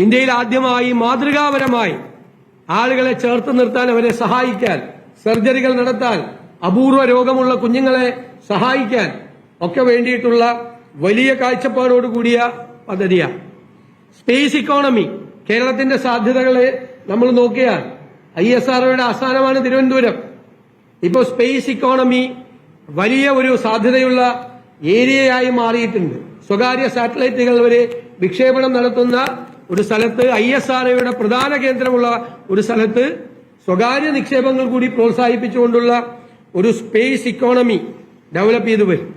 ഇന്ത്യയിൽ ആദ്യമായി മാതൃകാപരമായി ആളുകളെ ചേർത്ത് നിർത്താൻ, അവരെ സഹായിക്കാൻ, സർജറികൾ നടത്താൻ, അപൂർവ രോഗമുള്ള കുഞ്ഞുങ്ങളെ സഹായിക്കാൻ ഒക്കെ വേണ്ടിയിട്ടുള്ള വലിയ കാഴ്ചപ്പാടോടുകൂടിയ പദ്ധതിയാണ്. സ്പേസ് ഇക്കോണമി, കേരളത്തിന്റെ സാധ്യതകളെ നമ്മൾ നോക്കിയാൽ ISROയുടെ ആസ്ഥാനമാണ് തിരുവനന്തപുരം. ഇപ്പോൾ സ്പേസ് ഇക്കോണമി വലിയ ഒരു സാധ്യതയുള്ള ഏരിയയായി മാറിയിട്ടുണ്ട്. സ്വകാര്യ സാറ്റലൈറ്റുകൾ വരെ വിക്ഷേപണം നടത്തുന്ന ഒരു സ്ഥലത്ത്, ISROയുടെ പ്രധാന കേന്ദ്രമുള്ള ഒരു സ്ഥലത്ത് സ്വകാര്യ നിക്ഷേപങ്ങൾ കൂടി പ്രോത്സാഹിപ്പിച്ചുകൊണ്ടുള്ള ഒരു സ്പേസ് ഇക്കോണമി ഡെവലപ്പ് ചെയ്തു വരും.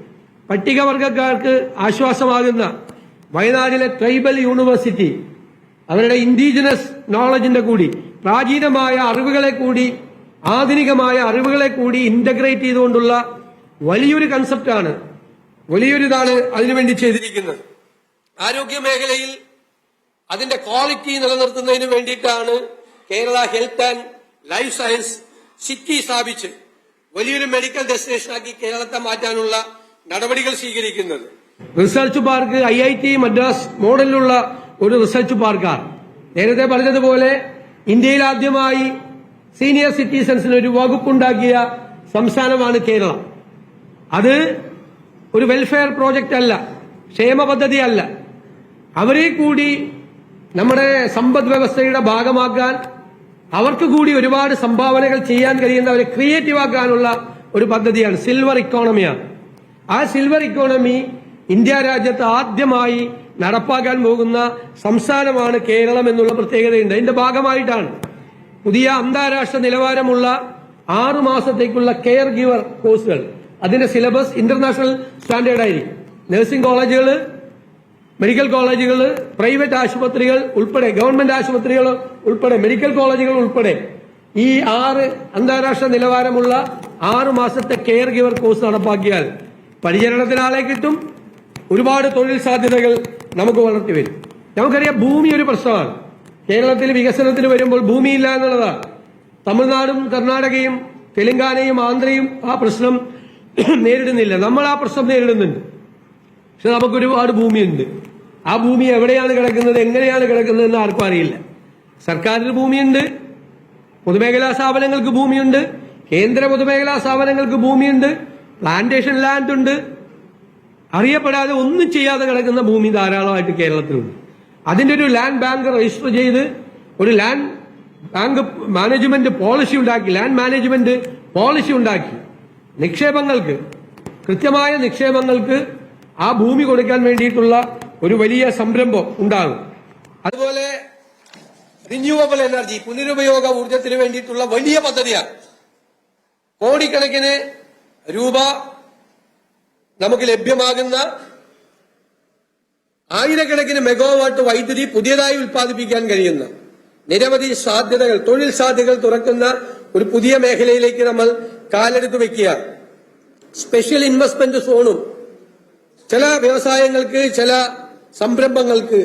പട്ടികവർഗക്കാർക്ക് ആശ്വാസമാകുന്ന വയനാട്ടിലെ ട്രൈബൽ യൂണിവേഴ്സിറ്റി അവരുടെ ഇൻഡിജിനസ് നോളജിന്റെ കൂടി, പ്രാചീനമായ അറിവുകളെ കൂടി, ആധുനികമായ അറിവുകളെ കൂടി ഇന്റഗ്രേറ്റ് ചെയ്തുകൊണ്ടുള്ള വലിയൊരു കൺസെപ്റ്റാണ്, വലിയൊരിതാണ് അതിനുവേണ്ടി ചെയ്തിരിക്കുന്നത്. ആരോഗ്യ മേഖലയിൽ അതിന്റെ ക്വാളിറ്റി നിലനിർത്തുന്നതിന് വേണ്ടിയിട്ടാണ് Kerala health and life science city സ്ഥാപിച്ച് വലിയൊരു മെഡിക്കൽ ഡെസ്റ്റിനേഷനാക്കി കേരളത്തെ മാറ്റാനുള്ള നടപടികൾ സ്വീകരിക്കുന്നത്. റിസർച്ച് പാർക്ക് IIT മദ്രാസ് മോഡലിലുള്ള ഒരു റിസർച്ച് പാർക്കാണ്. നേരത്തെ പറഞ്ഞതുപോലെ ഇന്ത്യയിൽ ആദ്യമായി സീനിയർ സിറ്റിസൺസിന് ഒരു വകുപ്പുണ്ടാക്കിയ സംസ്ഥാനമാണ് കേരളം. അത് ഒരു വെൽഫെയർ പ്രോജക്റ്റ് അല്ല, ക്ഷേമ പദ്ധതി അല്ല. അവരെ കൂടി നമ്മുടെ സമ്പദ് വ്യവസ്ഥയുടെ ഭാഗമാക്കാൻ, അവർക്ക് കൂടി ഒരുപാട് സംഭാവനകൾ ചെയ്യാൻ കഴിയുന്നവരെ ക്രിയേറ്റീവ് ആക്കാനുള്ള ഒരു പദ്ധതിയാണ്, സിൽവർ ഇക്കോണമിയാണ്. ആ സിൽവർ ഇക്കോണമി ഇന്ത്യ രാജ്യത്ത് ആദ്യമായി നടപ്പാക്കാൻ പോകുന്ന സംസ്ഥാനമാണ് കേരളം എന്നുള്ള പ്രത്യേകതയുണ്ട്. അതിന്റെ ഭാഗമായിട്ടാണ് പുതിയ അന്താരാഷ്ട്ര നിലവാരമുള്ള 6 മാസത്തേക്കുള്ള കെയർ ഗിവർ കോഴ്സുകൾ, അതിന്റെ സിലബസ് ഇന്റർനാഷണൽ സ്റ്റാൻഡേർഡ് ആയിരിക്കും. നഴ്സിംഗ് കോളേജുകൾ, മെഡിക്കൽ കോളേജുകൾ, പ്രൈവറ്റ് ആശുപത്രികൾ ഉൾപ്പെടെ, ഗവൺമെന്റ് ആശുപത്രികൾ ഉൾപ്പെടെ, മെഡിക്കൽ കോളേജുകൾ ഉൾപ്പെടെ ഈ 6 അന്താരാഷ്ട്ര നിലവാരമുള്ള 6 മാസത്തെ കെയർ ഗിവർ കോഴ്സ് നടപ്പാക്കിയാൽ പരിചരണത്തിന് ആളെ കിട്ടും, ഒരുപാട് തൊഴിൽ സാധ്യതകൾ നമുക്ക് വളർത്തി വരും. നമുക്കറിയാം, ഭൂമി ഒരു പ്രശ്നമാണ്. കേരളത്തിൽ വികസനത്തിന് വരുമ്പോൾ ഭൂമിയില്ല എന്നുള്ളതാണ്. തമിഴ്നാടും കർണാടകയും തെലങ്കാനയും ആന്ധ്രയും ആ പ്രശ്നം നേരിടുന്നില്ല. നമ്മൾ ആ പ്രശ്നം നേരിടുന്നുണ്ട്. പക്ഷെ നമുക്ക് ഒരുപാട് ഭൂമിയുണ്ട്. ആ ഭൂമി എവിടെയാണ് കിടക്കുന്നത്, എങ്ങനെയാണ് കിടക്കുന്നത് എന്ന് ആർക്കും അറിയില്ല. സർക്കാരിന് ഭൂമിയുണ്ട്, പൊതുമേഖലാ സ്ഥാപനങ്ങൾക്ക് ഭൂമിയുണ്ട്, കേന്ദ്ര പൊതുമേഖലാ സ്ഥാപനങ്ങൾക്ക് ഭൂമിയുണ്ട്, പ്ലാന്റേഷൻ ലാൻഡ് ഉണ്ട്. അറിയപ്പെടാതെ ഒന്നും ചെയ്യാതെ കിടക്കുന്ന ഭൂമി ധാരാളമായിട്ട് കേരളത്തിലുണ്ട്. അതിന്റെ ഒരു ലാൻഡ് ബാങ്ക് രജിസ്റ്റർ ചെയ്ത് ഒരു ലാൻഡ് ബാങ്ക് മാനേജ്മെന്റ് പോളിസി ഉണ്ടാക്കി, ലാൻഡ് മാനേജ്മെന്റ് പോളിസി ഉണ്ടാക്കി നിക്ഷേപങ്ങൾക്ക്, കൃത്യമായ നിക്ഷേപങ്ങൾക്ക് ആ ഭൂമി കൊടുക്കാൻ വേണ്ടിയിട്ടുള്ള ഒരു വലിയ സംരംഭം ഉണ്ടാകും. അതുപോലെ റിന്യൂവബിൾ എനർജി, പുനരുപയോഗ ഊർജത്തിന് വേണ്ടിയിട്ടുള്ള വലിയ പദ്ധതിയാണ്. കോടിക്കണക്കിന് രൂപ നമുക്ക് ലഭ്യമാകുന്ന, ആയിരക്കണക്കിന് മെഗാവാട്ട് വൈദ്യുതി പുതിയതായി ഉൽപ്പാദിപ്പിക്കാൻ കഴിയുന്ന നിരവധി സാധ്യതകൾ, തൊഴിൽ സാധ്യതകൾ തുറക്കുന്ന ഒരു പുതിയ മേഖലയിലേക്ക് നമ്മൾ കാലെടുത്ത് വെക്കുകയാണ്. സ്പെഷ്യൽ ഇൻവെസ്റ്റ്മെന്റ് സോണും ചില വ്യവസായങ്ങൾക്ക്, ചില സംരംഭങ്ങൾക്ക്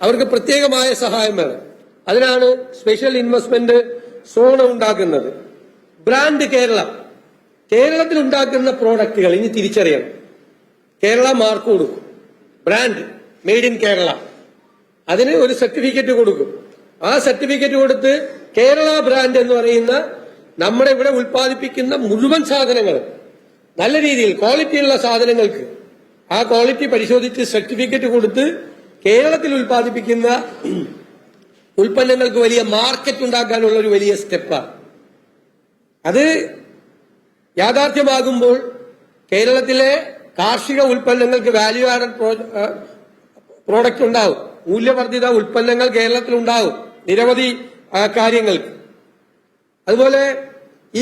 അവർക്ക് പ്രത്യേകമായ സഹായം വേണം. അതിനാണ് സ്പെഷ്യൽ ഇൻവെസ്റ്റ്മെന്റ് സോൺ ഉണ്ടാക്കുന്നത്. ബ്രാൻഡ് കേരളം, കേരളത്തിൽ ഉണ്ടാക്കുന്ന പ്രോഡക്റ്റുകൾ ഇനി തിരിച്ചറിയണം. കേരള മാർക്ക് കൊടുക്കും, ബ്രാൻഡ് മെയ്ഡ് ഇൻ കേരള, അതിന് ഒരു സർട്ടിഫിക്കറ്റ് കൊടുക്കും. ആ സർട്ടിഫിക്കറ്റ് കൊടുത്ത് കേരള ബ്രാൻഡ് എന്ന് പറയുന്ന നമ്മുടെ ഇവിടെ ഉൽപ്പാദിപ്പിക്കുന്ന മുഴുവൻ സാധനങ്ങളും നല്ല രീതിയിൽ ക്വാളിറ്റിയുള്ള സാധനങ്ങൾക്ക് ആ ക്വാളിറ്റി പരിശോധിച്ച് സർട്ടിഫിക്കറ്റ് കൊടുത്ത് കേരളത്തിൽ ഉൽപ്പാദിപ്പിക്കുന്ന ഉൽപ്പന്നങ്ങൾക്ക് വലിയ മാർക്കറ്റ് ഉണ്ടാക്കാനുള്ള ഒരു വലിയ സ്റ്റെപ്പാണ്. അത് യാഥാർത്ഥ്യമാകുമ്പോൾ കേരളത്തിലെ കാർഷിക ഉൽപ്പന്നങ്ങൾക്ക് വാല്യൂ ആഡഡ് പ്രോഡക്റ്റ് ഉണ്ടാവും, മൂല്യവർദ്ധിത ഉൽപ്പന്നങ്ങൾ കേരളത്തിൽ ഉണ്ടാവും നിരവധി കാര്യങ്ങൾക്ക്. അതുപോലെ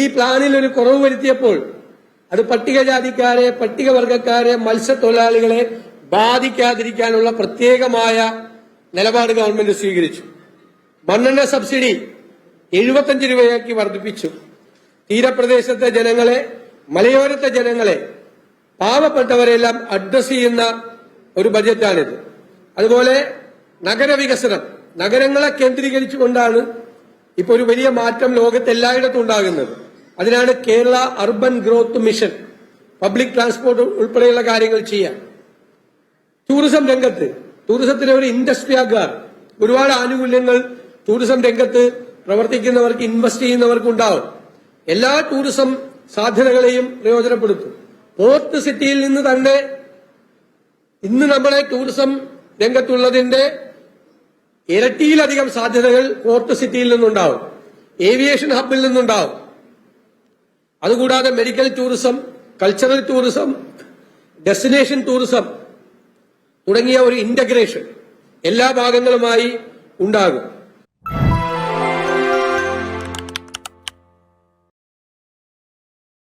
ഈ പ്ലാനിൽ ഒരു കുറവ് വരുത്തിയപ്പോൾ അത് പട്ടികജാതിക്കാരെ, പട്ടികവർഗക്കാരെ, മത്സ്യത്തൊഴിലാളികളെ ബാധിക്കാതിരിക്കാനുള്ള പ്രത്യേകമായ നിലപാട് ഗവൺമെന്റ് സ്വീകരിച്ചു. മണ്ണെണ്ണ സബ്സിഡി 75 രൂപയാക്കി വർദ്ധിപ്പിച്ചു. തീരപ്രദേശത്തെ ജനങ്ങളെ, മലയോരത്തെ ജനങ്ങളെ, പാവപ്പെട്ടവരെല്ലാം അഡ്രസ് ചെയ്യുന്ന ഒരു ബജറ്റാണിത്. അതുപോലെ നഗരവികസനം, നഗരങ്ങളെ കേന്ദ്രീകരിച്ചുകൊണ്ടാണ് ഇപ്പൊ ഒരു വലിയ മാറ്റം ലോകത്ത് എല്ലായിടത്തും ഉണ്ടാകുന്നത്. അതിനാണ് Kerala urban growth mission, public transport ഉൾപ്പെടെയുള്ള കാര്യങ്ങൾ ചെയ്യാൻ. ടൂറിസം രംഗത്ത് ടൂറിസത്തിനെ ഒരു ഇൻഡസ്ട്രി ആക്കുക, ഒരുപാട് ആനുകൂല്യങ്ങൾ ടൂറിസം രംഗത്ത് പ്രവർത്തിക്കുന്നവർക്ക്, ഇൻവെസ്റ്റ് ചെയ്യുന്നവർക്ക് ഉണ്ടാവും. എല്ലാ ടൂറിസം സാധ്യതകളെയും പ്രയോജനപ്പെടുത്തും. പോർട്ട് സിറ്റിയിൽ നിന്ന് തന്നെ ഇന്ന് നമ്മുടെ ടൂറിസം രംഗത്തുള്ളതിന്റെ ഇരട്ടിയിലധികം സാധ്യതകൾ പോർട്ട് സിറ്റിയിൽ നിന്നുണ്ടാവും, ഏവിയേഷൻ ഹബിൽ നിന്നുണ്ടാവും. അതുകൂടാതെ medical tourism, cultural tourism, destination tourism തുടങ്ങിയ ഒരു ഇന്റഗ്രേഷൻ എല്ലാ ഭാഗങ്ങളുമായി ഉണ്ടാകും.